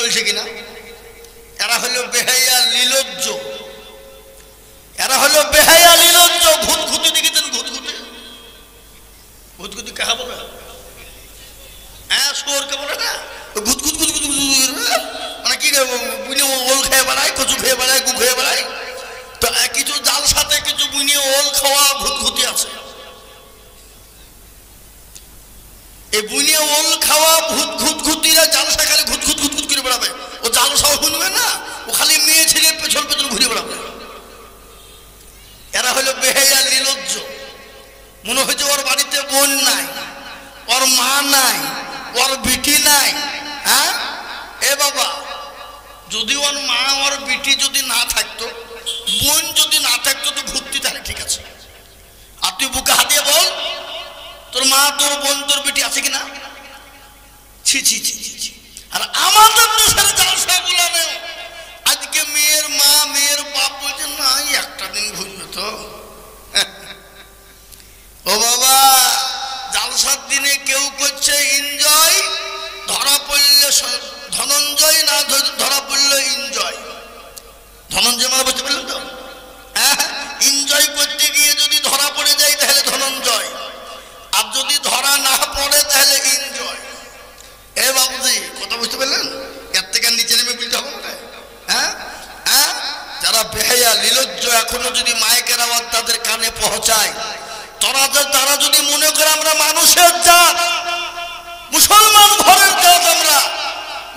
চলছে কিনা। এরা হলো বেহায়া লীলজ্জ, এরা হলো বেহায়া লীলজ্জ। ঘুতঘুতি দেখেছেন? ঘুতঘুতি, ঘুতঘুতি কাহা বলে? হ্যাঁ, শুয়োরকে বলে না? ঘুতঘুত ঘুতঘুত মানে কি, ওল খেয়ে বেড়ায়, কচু খেয়ে বেড়ায়, গু খেয়ে বেড়ায়। তো কিছু জাল সাথে কিছু বুনিয়ে ওল খাওয়া ঘুতঘুতি আছে। এই বুনিয়ে ওল খাওয়া ঘুতঘুতিরা জালসা খালি ঘুতঘুত ঘুতঘুত করে বেড়াবে। ও জালসাও শুনবে না, ও খালি মেয়ে ছেলে পেছন পেছন ঘুরে বেড়াবে। এরা হলো বেহায়া লীলজ্জ। মনে হয়েছে ওর বাড়িতে বোন নাই, ওর মা নাই, ওর বিটি নাই। হ্যাঁ এ বাবা, যদি ওর মা ওর বিটি যদি না থাকতো, বোন যদি না থাকতো তো ঘুরতি, তাহলে ঠিক আছে। আর তুই বুকে হাতিয়ে বল তোর মা, তোর বোন, তোর বিটি আছে কিনা? ছি ছি ছি ছি। আর আমাদের দেশের জালসা গুলা নেই। আজকে মেয়ের মা মেয়ের বাপ বলছে না একটা দিন ঘুরবে তো। ও বাবা, জালসার দিনে কেউ করছে এনজয়, ধরা পড়লে ধনঞ্জয়, না ধরা পড়লে এনজয়। ধনঞ্জয় মানে বুঝতে পারলেন তো? হ্যাঁ, এনজয় করতে গিয়ে যদি ধরা পড়ে যায় তাহলে ধনঞ্জয়, আর যদি ধরা না পড়ে তাহলে এনজয়। এ বাবুজি, কথা বুঝতে পারলেন? এর থেকে নিচে নেমে বলতে হবে না। হ্যাঁ হ্যাঁ, যারা বেহায়া লীলজ্জ এখনো যদি মাইকের আওয়াজ তাদের কানে পৌঁছায়, তারা যদি মনে করে আমরা মানুষের জাত, মুসলমান ঘরের জাত, আমরা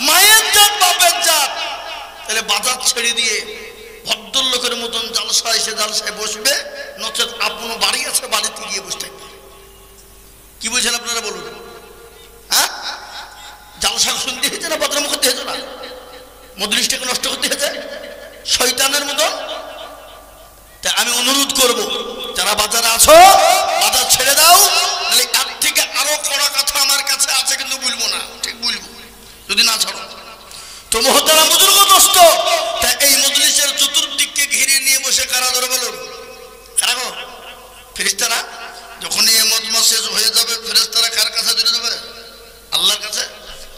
মায়ের জাত, বাপের জাত, তাহলে বাজার ছেড়ে দিয়ে ভদ্রলোকের মতন জালসা এসে জালসায় বসবে, নচেত আপনার বাড়ি আছে বাড়িতে গিয়ে বসতে থাকবে। কি বলছেন আপনারা বলুন? হ্যাঁ, জালসা শুনতে হয়েছে না বদনাম করতে হয়েছে না? মজলিসটাকে নষ্ট করতে হয়েছে শয়তানের মতন। তাই আমি অনুরোধ করব, যারা বাজারে আছো বাজার ছেড়ে দাও, নাহলে তার থেকে আরো কড়া কথা আমার কাছে আছে, কিন্তু বলবো না। ঠিক বলবো যদি না ছাড়ো তো। মহতারাম বুজুর্গ দোস্ত, তাই এই মজলিসের চতুর্দিককে ঘিরে নিয়ে বসে কারা ধরে বলুন? কারা গো? ফেরেশতারা। যখন এই মজমা শেষ হয়ে যাবে, ফেরেশতারা কার কাছে চলে যাবে? আল্লাহর কাছে।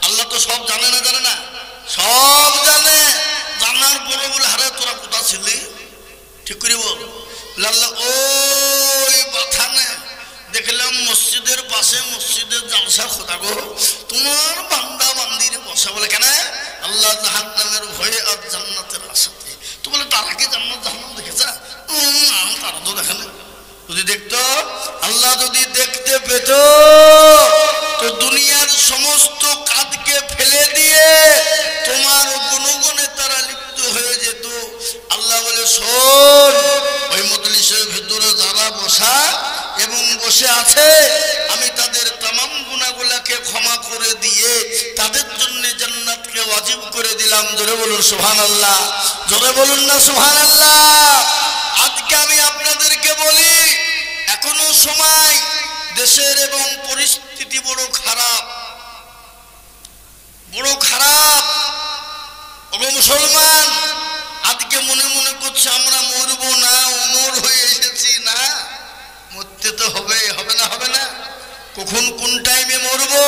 আল্লাহ তো সব জানে না? জানে না? সব জানে। জানার পরে বলে, হারে তোরা কোথা ছিলি? ঠিক করে বল। আল্লাহ ওই বাথানে দেখলাম মসজিদের পাশে, মসজিদের জালসা, খোদা গো তোমার বান্দা বান্দিরে বসা। বলে কেন? আল্লাহ জাহান্নামের ভয়ে আর জান্নাতের আশাতে। তো বলে তারা কি জান্নাত জাহান্নাম দেখেছে? তারা তো দেখে না। যদি দেখতো, আল্লাহ যদি দেখতে পেত তো দুনিয়ার সমস্ত কাজকে ফেলে দিয়ে তোমার গুণগুণে তারা লিপ্ত হয়ে যেত। আল্লাহ বলে শোন, ওই মজলিসের ভিতরে যারা বসা এবং বসে আছে, আমি তাদের তামাম গুনাহগুলোকে ক্ষমা করে দিয়ে তাদের জন্য জান্নাতকে ওয়াজিব করে দিলাম। জোরে বলুন সুবহানাল্লাহ। জোরে বলুন না সুবহানাল্লাহ। আজকে আমি আপনাদেরকে বলি, এখনো সময়, দেশের এবং পরিস্থিতি বড় খারাপ, বড় খারাপ। ওগো মুসলমান, আজকে মনে মনে করছে আমরা মরবো না, উমর হয়ে এসেছি। না, মরতে তো হবে, হবে না? হবে না? কখন কোন টাইমে মরবো?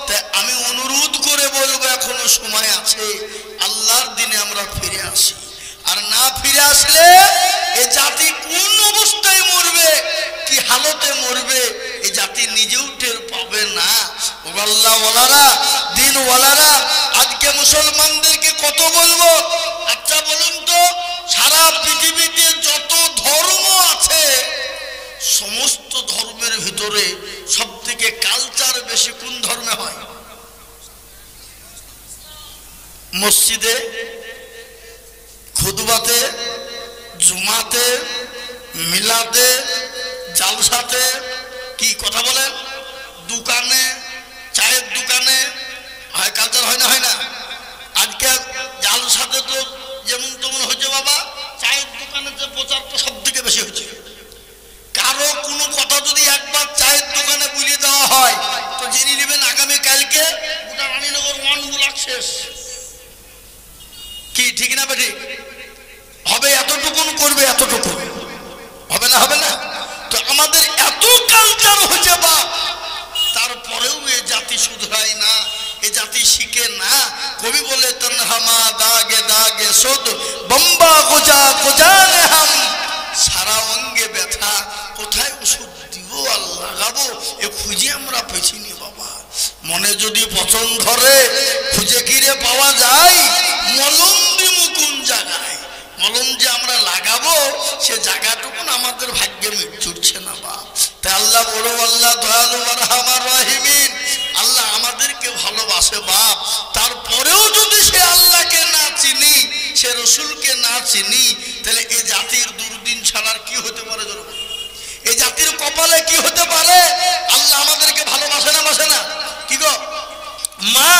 তাই আমি অনুরোধ করে বলবো, এখনো সময় আছে, আল্লাহর দিনে আমরা ফিরে আসি। আর না ফিরে আসলে এই জাতি কোন অবস্থায় মরবে, কি হালতে মরবে, এই জাতি নিজেও টের পাবে না। ও আল্লাহ ওয়ালারা, দিন ওয়ালারা, আজকে মুসলমানদেরকে কত বলবো? আচ্ছা বলুন তো, সারা পৃথিবীতে যত ধর্ম আছে, সমস্ত ধর্মের ভিতরে সব থেকে কালচার বেশি কোন ধর্মে হয়? মসজিদে, খুতবাতে, জুমাতে, মিলাদে, জালসাতে, কি কথা বলেন, দোকানে, চায়ের দোকানে হয় কালচার, হয় না? হয় না? আজকে জালসাতে তো যেমন তেমন হয়েছে বাবা, চায়ের দোকানে যে প্রচারটা সব থেকে বেশি হচ্ছে। কারো কোনো কথা যদি একবার চায়ের দোকানে বুঝিয়ে দেওয়া হয় তো জেনে নেবেন আগামী কালকে গোটা রানীনগর 1 ব্লক শেষ। কি ঠিক না বেঠিক? হবে এতটুকুন করবে, এতটুকু হবে না? হবে না? তো আমাদের এত কালচার হচ্ছে বা, তারপরেও এ জাতি শুধরায় না, এ জাতি শিখে না। কবি বলে, তার সুদ বম্বা গোজা গোজানে হাম, সারা অঙ্গে ব্যথা, কোথায় ওষুধ দিব আর লাগাবো এ খুঁজে আমরা পেছিনি বাবা। মনে যদি পছন্দ ধরে খুঁজে কিরে পাওয়া যায়, মলম দিব কোন জায়গায়, মলম যে আমরা লাগাবো সে জায়গাটুকু আমাদের ভাগ্যে জুটছে না বা। তাই আল্লাহ বড়, আল্লাহ দয়ালু আরহামার রাহিমিন, আল্লাহ আমাদেরকে ভালোবাসে বাপ। তারপরেও যদি সে আল্লাহকে না চিনি, সে রসুলকে না চিনি, তাহলে এই জাতির দুর্দিন ছাড়ার কি হতে পারে? এই জাতির কপালে কি হতে পারে? আল্লাহ আমাদেরকে ভালোবাসে না, বাসে না? কি গো, মা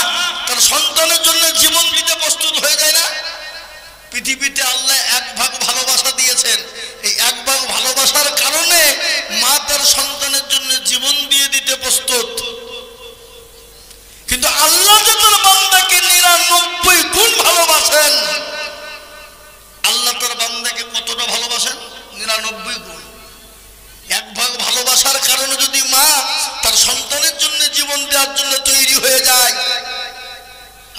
তার সন্তানের জন্য জীবন দিতে প্রস্তুত হয়ে যায় না? পৃথিবীতে আল্লাহ এক ভাগ ভালোবাসা দিয়েছেন, এই এক ভাগ ভালোবাসার কারণে মা তার সন্তানের জন্য জীবন দিয়ে দিতে প্রস্তুত। কিন্তু আল্লাহ যে তার বান্দাকে 99 গুণ ভালোবাসেন, আল্লাহ তার বান্দাকে কতটা ভালোবাসেন? 99 গুণ। এক ভাগ ভালোবাসার কারণে যদি মা তার সন্তানের জন্য জীবন দেওয়ার জন্য তৈরি হয়ে যায়,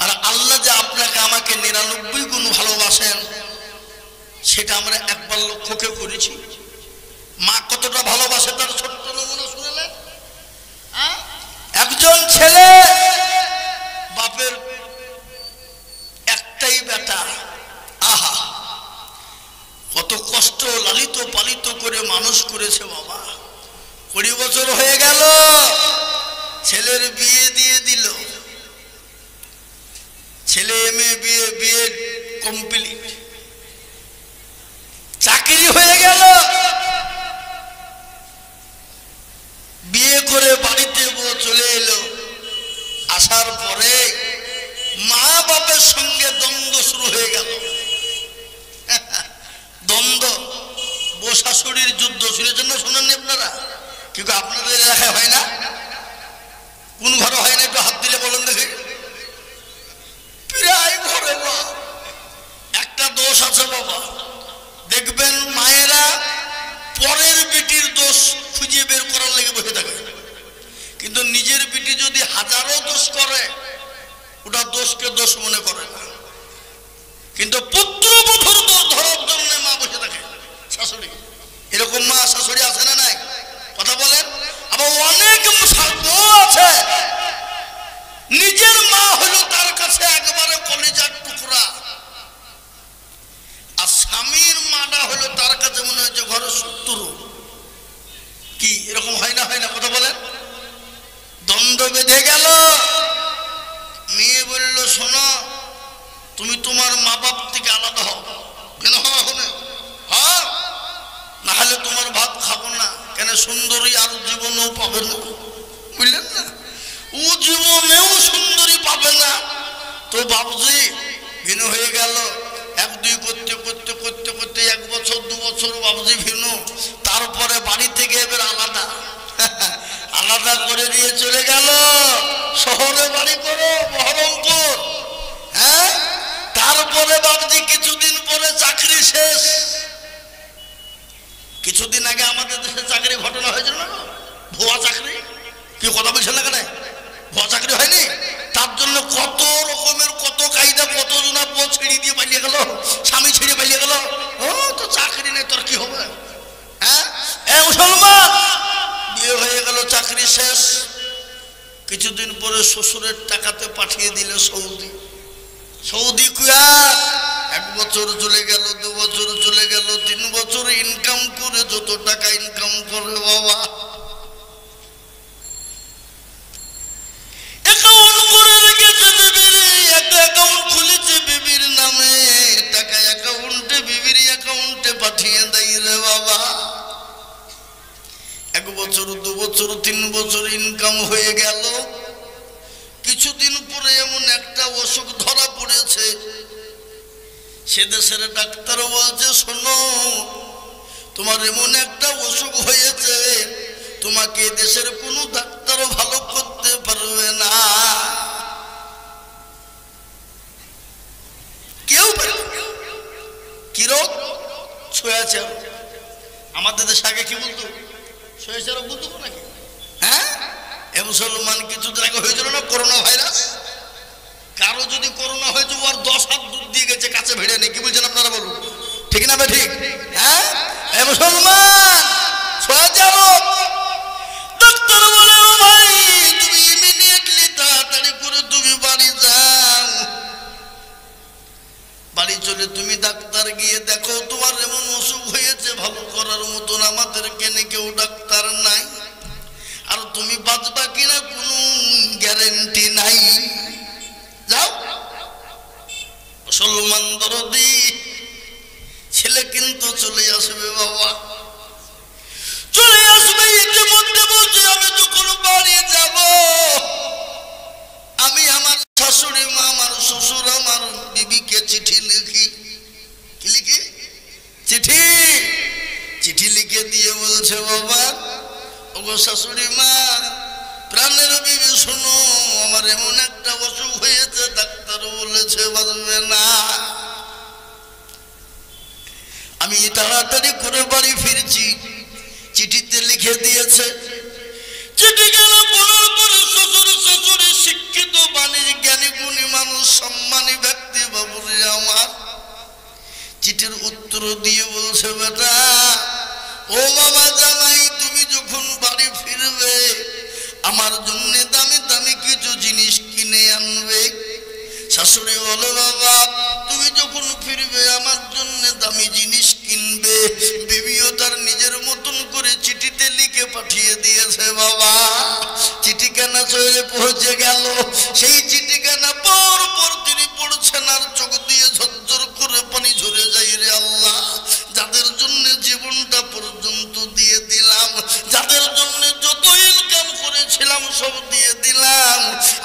আর আল্লাহ যে আপনাকে আমাকে 99 গুণ ভালোবাসেন, সেটা আমরা একবার লক্ষ্য করেছি? মা কতটা ভালোবাসে তার ছোট্ট নমুনা শুনলেন। একজন ছেলে, বাপের একটাই বেটা, আহা কত কষ্ট লালিত পালিত করে মানুষ করেছে বাবা। 20 বছর হয়ে গেল, ছেলের বিয়ে দিয়ে দিল, ছেলে মেয়ে বিয়ে কমপ্লিট, চাকরি হয়ে গেল, বিয়ে করে বাড়িতে চলে এলো। আসার পরে মা বাপের সঙ্গে দ্বন্দ্ব শুরু হয়ে গেল। দ্বন্দ্ব, বউ শাশুড়ির যুদ্ধ শুনেছেন না? শোনেননি আপনারা? কিন্তু আপনাদের এলাকায় হয় না? কোন ঘরে হয় না? একটু হাত দিলে বলেন দেখি। প্রায় ঘরে একটা দোষ আছে বাবা। দেখবেন মায়েরা পরের বেটির দোষ খুঁজে বের করার লেগে বসে থাকে, কিন্তু নিজের বেটি যদি হাজারো দোষ করে ওটা দোষকে দোষ মনে করে না। কিন্তু পুত্রবধূর দোষ ধরার জন্য মা বসে থাকে, শাশুড়ি। এরকম মা শাশুড়ি আছে না নাই? কথা বলেন। আবার অনেক বউ আছে, নিজের মা হলো তার কাছে একবারে কলিজার টুকরা, আর স্বামীর মাটা হলো তার কাছে মনে হচ্ছে ঘরের শত্রু। কি এরকম হয় না? হয় না? কথা বলেন। দ্বন্দ্ব বেঁধে গেল। মেয়ে বলল, শোনো, তুমি তোমার মা বাপ থেকে আলাদা হও। কেন হবে? হ্যাঁ, না হলে তোমার ভাত খাবো না। কেন? সুন্দরী আর জীবনেও পাবে না, বুঝলেন না? ও জীবনেও সুন্দরী পাবে না। তো বাবুজি ভিন্ন হয়ে গেল। 1-2 করতে করতে করতে করতে 1 বছর 2 বছর বাবুজি ভিন্ন। তারপরে বাড়ি থেকে এবার আলাদা আলাদা করে দিয়ে চলে গেল শহরে বাড়ি করো, বহরমপুর। হ্যাঁ, তারপরে বাবুজি কিছুদিন পরে চাকরি শেষ। কিছুদিন আগে আমাদের দেশে চাকরি ঘটনা হয়েছিল না, ভুয়া চাকরি। কি কথা বলছেন না? কেন ভুয়া চাকরি হয়নি? তার জন্য কত রকমের কত কায়দা, কত জনা বউ ছেড়ে দিয়ে পালিয়ে গেল, স্বামী ছেড়ে পালিয়ে গেল। ও তো চাকরি নেই, তোর কি হবে? হ্যাঁ, মুসলমান বিয়ে হয়ে গেল, চাকরি শেষ। কিছুদিন পরে শ্বশুরের টাকাতে পাঠিয়ে দিল সৌদি। সৌদি কুয়ার 1 বছর চলে গেল, 2 বছর চলে গেল, 3 বছর ইনকাম করে যত টাকা ইনকাম করে বাবা, অ্যাকাউন্ট করে রেখেছে বিবির, একটা অ্যাকাউন্ট খুলেছে বিবির নামে, টাকা অ্যাকাউন্টে বিবির অ্যাকাউন্টে পাঠিয়ে দেয় রে বাবা। 1 বছর 2 বছর 3 বছর ইনকাম হয়ে গেল। কিছুদিন পরে এমন একটা অসুখ ধরা পড়েছে, সে দেশের ডাক্তার বলছে, শোনো, তোমার এমন একটা অসুখ হয়েছে, তোমাকে দেশের কোনো ডাক্তার ভালো করতে পারবে না। কেউ কি রোগ? ছুঁয়াছে। আমাদের দেশে আগে কি বলতো? ছুঁয়াছে রোগ বলতো নাকি? হ্যাঁ, এ মুসলমান কিছুদিন আগে হয়েছিল না করোনা ভাইরাস। কারো যদি করোনা হয়েছে ওর 10 হাত দূর দিয়ে গেছে কাছে ভিড়ে নেই। কি বলছেন আপনারা বলুন, ঠিক না বে ঠিক? হ্যাঁ এ মুসলমান সোয়া যাও। ডাক্তার বলে ও ভাই তুমি ইমিডিয়েটলি তাড়াতাড়ি করে তুমি বাড়ি যাও। বাড়ি চলে তুমি ডাক্তার গিয়ে দেখো তোমার এমন অসুখ হয়েছে ভালো করার মতন আমাদের কেনে কেউ ডাক্তার নাই, আর তুমি বাঁচবা কিনা কোনো গ্যারেন্টি নাই। যাও। মুসলমান দরদি ছেলে কিন্তু চলে আসবে বাবা, চলে আসবে। ইতিমধ্যে বলছে আমি যখন বাড়ি যাব আমি আমার শাশুড়ি মা আমার শ্বশুর আমার বিবিকে চিঠি লিখি। কি লিখি? চিঠি। চিঠি লিখে দিয়ে বলছে বাবা ওগো শাশুড়ি মা প্রাণের বিবি শোনো আমার এমন একটা অসুখ হয়েছে ডাক্তার বলেছে বাঁচবে না। আমি তাড়াতাড়ি করে বাড়ি ফিরছি। চিঠিতে লিখে দিয়েছে। চিঠি গেল পড়ার পরে শ্বশুর শাশুড়ি শিক্ষিত বাণীর জ্ঞানী গুণী মানুষ সম্মানী ব্যক্তি বাবুরে আমার চিঠির উত্তর দিয়ে বলছে বেটা ও বাবা জামাই তুমি যখন বাড়ি ফিরবে আমার জন্য দামি দামি কিছু জিনিস কিনে আনবে। শাশুড়ি বলে বাবা তুমি যখন ফিরবে আমার জন্য দামি জিনিস কিনবে। বিবিও তার নিজের মতন করে চিঠিতে লিখে পাঠিয়ে দিয়েছে বাবা। চিঠিখানা চলে পৌঁছে গেল। সেই চিঠিখানা পর পর তিনি পড়ছেন আর চোখ দিয়ে ঝরঝর করে পানি ঝরে যায়। রে আল্লাহ যাদের জন্য জীবনটা পর্যন্ত দিয়ে দিলাম, যাদের জন্য যত ইনকাম করেছিলাম সব দিয়ে দিলাম,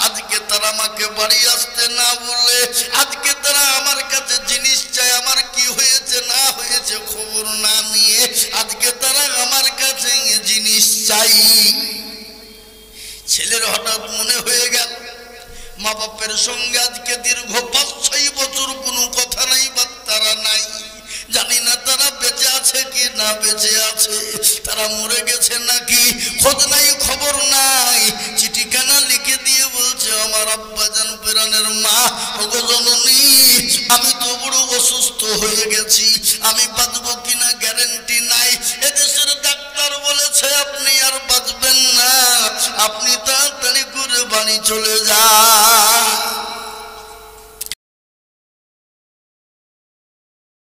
আজকে তারা আমাকে বাড়ি আসতে না বলে আজকে তারা আমার কাছে জিনিস চায় আমার কি হয়েছে না হয়েছে খবর না নিয়ে আজকে তারা আমার কাছে জিনিস চাই। ছেলের হঠাৎ মনে হয়ে গেল মা বাপের সঙ্গে আজকে দীর্ঘ 5-6 বছর কোনো কথা নাই বার্তারা নাই। জানি না তারা বেঁচে আছে কি না বেঁচে আছে, তারা মরে গেছে নাকি খোঁজ নাই খবর নাই। চিঠিখানা লিখে দিয়ে বলছে আমার আব্বাজান প্রাণের মা ওগো জননী আমি তো বড় অসুস্থ হয়ে গেছি, আমি বাঁচবো